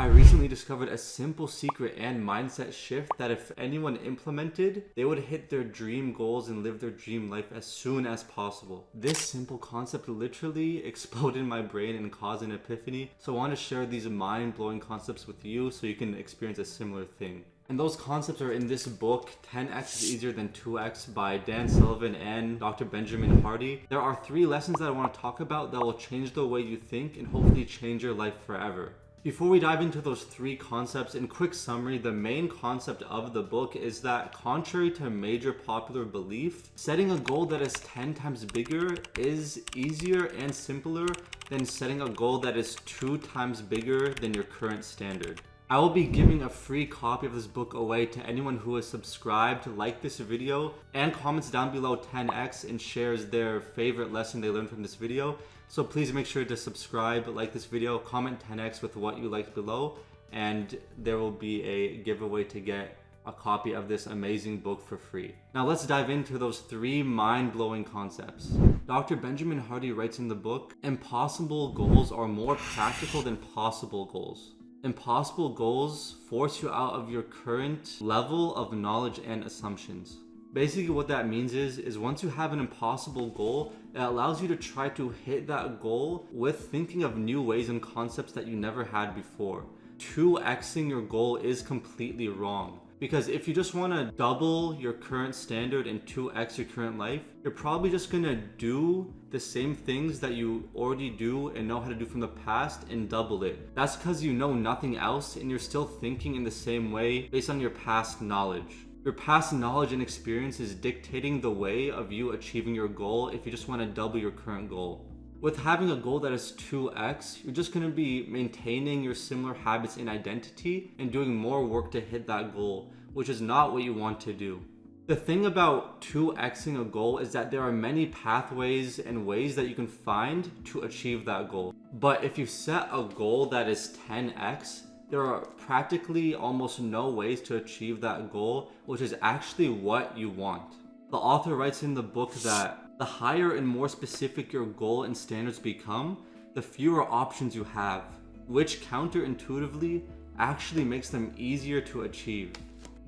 I recently discovered a simple secret and mindset shift that if anyone implemented, they would hit their dream goals and live their dream life as soon as possible. This simple concept literally exploded in my brain and caused an epiphany. So I want to share these mind-blowing concepts with you so you can experience a similar thing. And those concepts are in this book, 10x is easier than 2x by Dan Sullivan and Dr. Bejamin Hardy. There are 3 lessons that I want to talk about that will change the way you think and hopefully change your life forever. Before we dive into those 3 concepts, in quick summary, the main concept of the book is that contrary to major popular belief, setting a goal that is 10 times bigger is easier and simpler than setting a goal that is 2 times bigger than your current standard. I will be giving a free copy of this book away to anyone who has subscribed, liked this video, and comments down below 10x and shares their favorite lesson they learned from this video. So please make sure to subscribe, like this video, comment 10x with what you liked below, and there will be a giveaway to get a copy of this amazing book for free. Now let's dive into those 3 mind-blowing concepts. Dr. Bejamin Hardy writes in the book, impossible goals are more practical than possible goals. Impossible goals force you out of your current level of knowledge and assumptions. Basically what that means is once you have an impossible goal, it allows you to try to hit that goal with thinking of new ways and concepts that you never had before. 2xing your goal is completely wrong. Because if you just want to double your current standard and 2x your current life, you're probably just going to do the same things that you already do and know how to do from the past and double it. That's because you know nothing else and you're still thinking in the same way based on your past knowledge. Your past knowledge and experience is dictating the way of you achieving your goal if you just want to double your current goal. With having a goal that is 2x, you're just going to be maintaining your similar habits and identity and doing more work to hit that goal, which is not what you want to do. The thing about 2xing a goal is that there are many pathways and ways that you can find to achieve that goal. But if you set a goal that is 10x, there are practically almost no ways to achieve that goal, which is actually what you want. The author writes in the book that the higher and more specific your goal and standards become, the fewer options you have, which counterintuitively actually makes them easier to achieve.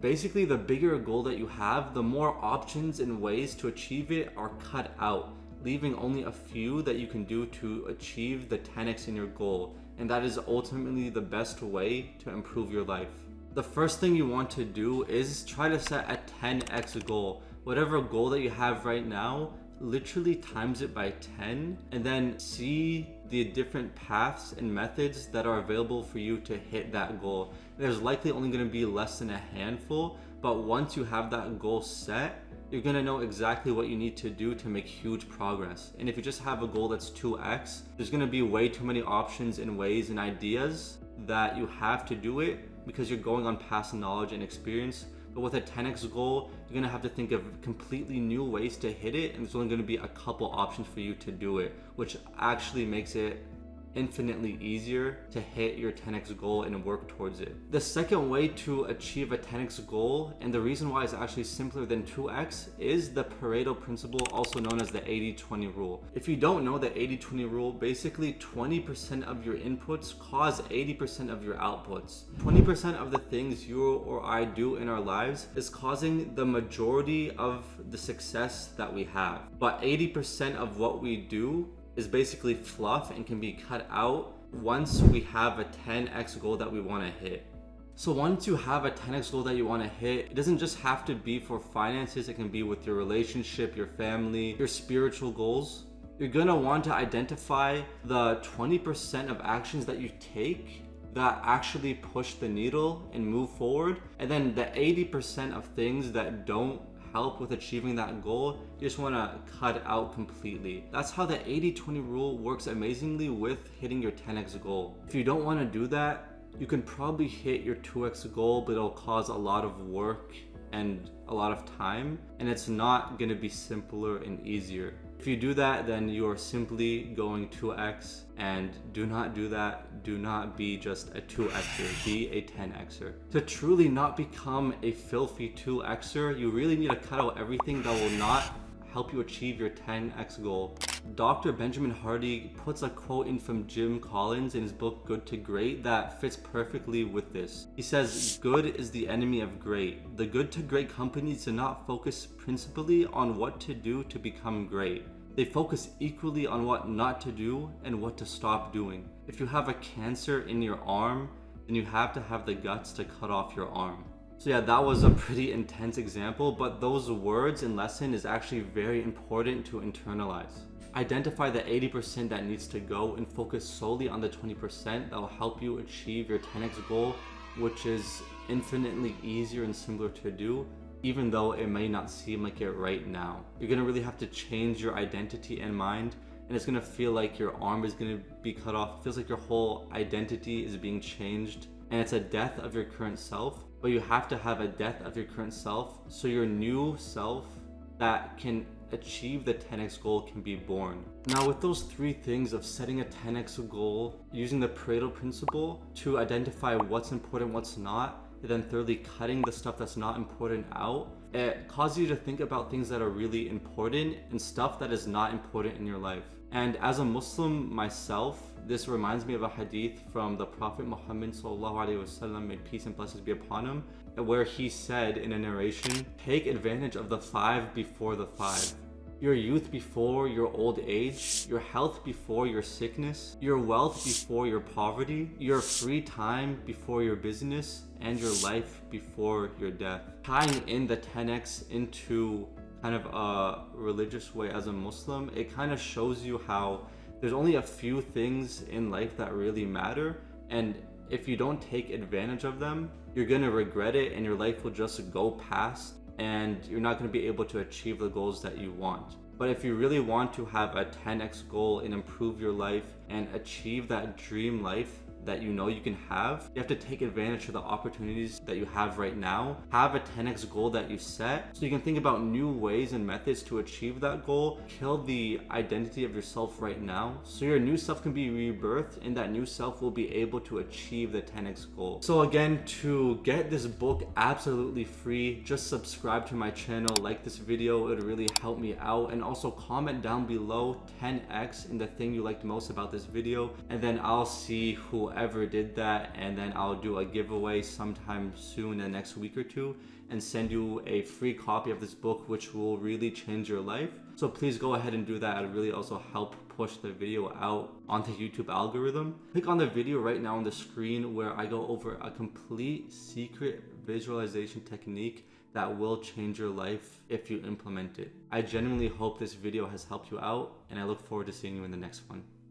Basically, the bigger a goal that you have, the more options and ways to achieve it are cut out, leaving only a few that you can do to achieve the 10x in your goal. And that is ultimately the best way to improve your life. The first thing you want to do is try to set a 10x goal. Whatever goal that you have right now, literally times it by 10 and then see the different paths and methods that are available for you to hit that goal. There's likely only going to be less than a handful, but once you have that goal set, you're going to know exactly what you need to do to make huge progress. And if you just have a goal that's 2x, there's going to be way too many options and ways and ideas that you have to do it because you're going on past knowledge and experience. But with a 10x goal, you're going to have to think of completely new ways to hit it, and there's only going to be a couple options for you to do it, which actually makes it infinitely easier to hit your 10x goal and work towards it. The second way to achieve a 10x goal, and the reason why it's actually simpler than 2x, is the Pareto principle, also known as the 80-20 rule. If you don't know the 80-20 rule, basically 20% of your inputs cause 80% of your outputs. 20% of the things you or I do in our lives is causing the majority of the success that we have. But 80% of what we do is basically fluff and can be cut out once we have a 10x goal that we want to hit. So once you have a 10x goal that you want to hit, it doesn't just have to be for finances, it can be with your relationship, your family, your spiritual goals. You're gonna want to identify the 20% of actions that you take that actually push the needle and move forward, and then the 80% of things that don't help with achieving that goal, you just want to cut out completely. That's how the 80-20 rule works amazingly with hitting your 10x goal. If you don't want to do that, you can probably hit your 2x goal, but it'll cause a lot of work and a lot of time, and it's not going to be simpler and easier. If you do that, then you are simply going 2x, and do not do that. Do not be just a 2xer, be a 10xer. To truly not become a filthy 2xer, you really need to cut out everything that will not help you achieve your 10x goal. Dr. Bejamin Hardy puts a quote in from Jim Collins in his book Good to Great that fits perfectly with this. He says, "Good is the enemy of great. The good to great companies do not focus principally on what to do to become great. They focus equally on what not to do and what to stop doing. If you have a cancer in your arm, then you have to have the guts to cut off your arm." So yeah, that was a pretty intense example, but those words and lesson is actually very important to internalize. Identify the 80% that needs to go and focus solely on the 20% that will help you achieve your 10x goal, which is infinitely easier and simpler to do, even though it may not seem like it right now. You're gonna really have to change your identity and mind, and it's gonna feel like your arm is gonna be cut off. It feels like your whole identity is being changed, and it's a death of your current self. But you have to have a death of your current self so your new self that can achieve the 10x goal can be born. Now, with those three things of setting a 10x goal, using the Pareto principle to identify what's important, what's not, and then thirdly, cutting the stuff that's not important out, it causes you to think about things that are really important and stuff that is not important in your life. And as a Muslim myself, this reminds me of a hadith from the Prophet Muhammad sallallahu alaihi wasallam, may peace and blessings be upon him, where he said in a narration, "Take advantage of the 5 before the 5. Your youth before your old age, your health before your sickness, your wealth before your poverty, your free time before your business, and your life before your death." Tying in the 10x into kind of a religious way as a Muslim, it kind of shows you how there's only a few things in life that really matter, and if you don't take advantage of them, you're gonna regret it and your life will just go past and you're not gonna be able to achieve the goals that you want. But if you really want to have a 10x goal and improve your life and achieve that dream life that you know you can have, you have to take advantage of the opportunities that you have right now. Have a 10x goal that you set so you can think about new ways and methods to achieve that goal. Kill the identity of yourself right now so your new self can be rebirthed and that new self will be able to achieve the 10x goal. So again, to get this book absolutely free, just subscribe to my channel, like this video, it would really help me out, and also comment down below 10x in the thing you liked most about this video, and then I'll see whoever did that, and then I'll do a giveaway sometime soon in the next week or two and send you a free copy of this book, which will really change your life. So please go ahead and do that. It'll really also help push the video out onto YouTube algorithm. Click on the video right now on the screen where I go over a complete secret visualization technique that will change your life if you implement it. I genuinely hope this video has helped you out, and I look forward to seeing you in the next one.